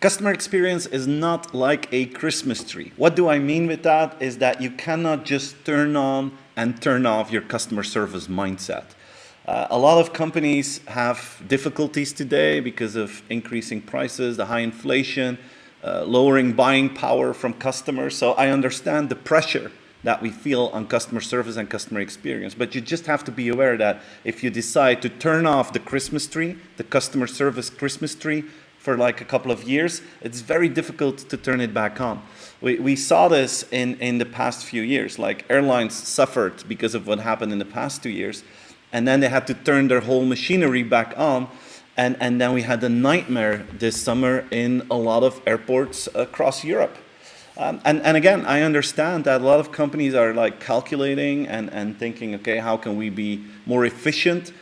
Customer experience is not like a Christmas tree. What do I mean with that? Is that you cannot just turn on and turn off your customer service mindset. A lot of companies have difficulties today because of increasing prices, the high inflation, lowering buying power from customers. So I understand the pressure that we feel on customer service and customer experience. But you just have to be aware that if you decide to turn off the Christmas tree, the customer service Christmas tree, for like a couple of years, it's very difficult to turn it back on. We saw this in the past few years. Like airlines suffered because of what happened in the past 2 years, and then they had to turn their whole machinery back on, and then we had a nightmare this summer in a lot of airports across Europe. And again, I understand that a lot of companies are like calculating and thinking, okay, how can we be more efficient?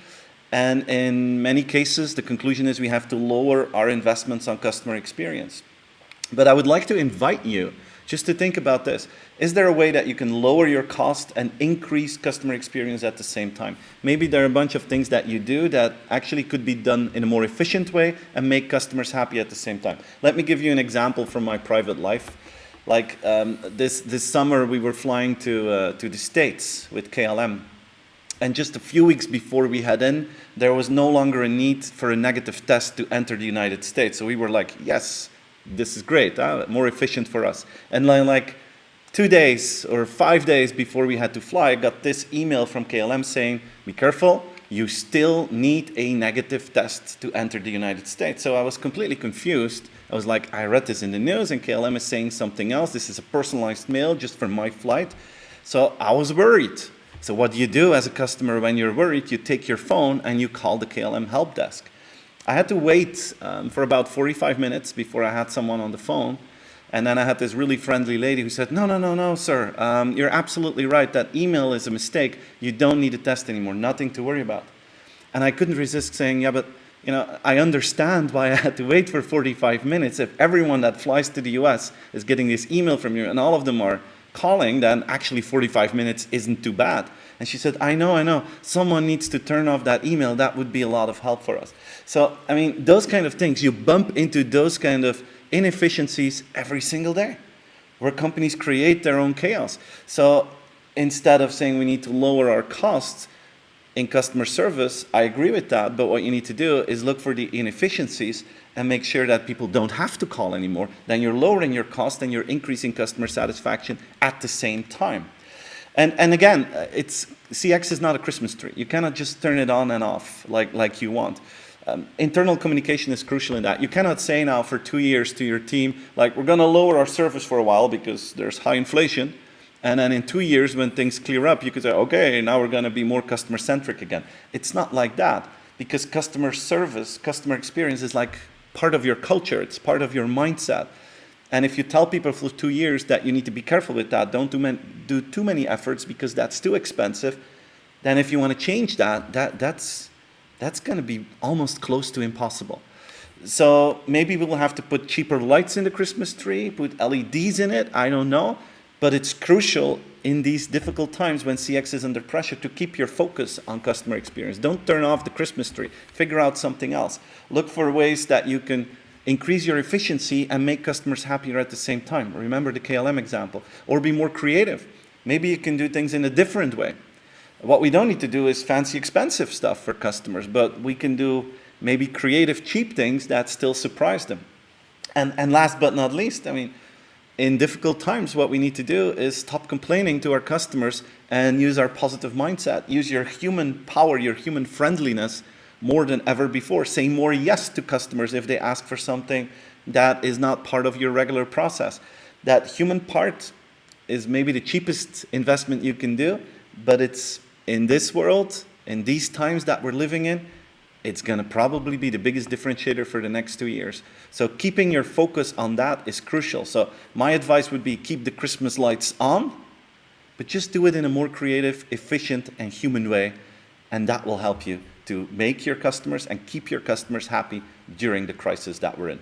And in many cases, the conclusion is we have to lower our investments on customer experience. But I would like to invite you just to think about this. Is there a way that you can lower your cost and increase customer experience at the same time? Maybe there are a bunch of things that you do that actually could be done in a more efficient way and make customers happy at the same time. Let me give you an example from my private life. Like this summer, we were flying to the States with KLM. And just a few weeks before we head in, there was no longer a need for a negative test to enter the United States. So we were like, yes, this is great, more efficient for us. And like 2 days or 5 days before we had to fly, I got this email from KLM saying, be careful, you still need a negative test to enter the United States. So I was completely confused. I was like, I read this in the news and KLM is saying something else. This is a personalized mail just for my flight. So I was worried. So what do you do as a customer when you're worried? You take your phone and you call the KLM help desk. I had to wait for about 45 minutes before I had someone on the phone. And then I had this really friendly lady who said, no, sir. You're absolutely right. That email is a mistake. You don't need a test anymore. Nothing to worry about. And I couldn't resist saying, yeah, but I understand why I had to wait for 45 minutes. If everyone that flies to the US is getting this email from you and all of them are calling, then actually 45 minutes isn't too bad. And she said, I know, someone needs to turn off that email. That would be a lot of help for us. So, I mean, those kind of things, you bump into those kind of inefficiencies every single day, where companies create their own chaos. So instead of saying we need to lower our costs in customer service, I agree with that, but what you need to do is look for the inefficiencies and make sure that people don't have to call anymore. Then you're lowering your cost and you're increasing customer satisfaction at the same time. And again, CX is not a Christmas tree. You cannot just turn it on and off like you want. Internal communication is crucial in that. You cannot say now for 2 years to your team, like, we're going to lower our service for a while because there's high inflation. And then in 2 years, when things clear up, you could say, okay, now we're going to be more customer-centric again. It's not like that, because customer service, customer experience is like part of your culture. It's part of your mindset. And if you tell people for 2 years that you need to be careful with that, don't do too many efforts because that's too expensive, then if you want to change that's going to be almost close to impossible. So maybe we'll have to put cheaper lights in the Christmas tree, put LEDs in it, I don't know. But it's crucial in these difficult times when CX is under pressure to keep your focus on customer experience. Don't turn off the Christmas tree. Figure out something else. Look for ways that you can increase your efficiency and make customers happier at the same time. Remember the KLM example. Or be more creative. Maybe you can do things in a different way. What we don't need to do is fancy, expensive stuff for customers, but we can do maybe creative, cheap things that still surprise them. And last but not least, I mean, in difficult times, what we need to do is stop complaining to our customers and use our positive mindset. Use your human power, your human friendliness more than ever before. Say more yes to customers if they ask for something that is not part of your regular process. That human part is maybe the cheapest investment you can do, but it's in this world, in these times that we're living in, it's going to probably be the biggest differentiator for the next 2 years. So keeping your focus on that is crucial. So my advice would be keep the Christmas lights on, but just do it in a more creative, efficient, and human way. And that will help you to make your customers and keep your customers happy during the crisis that we're in.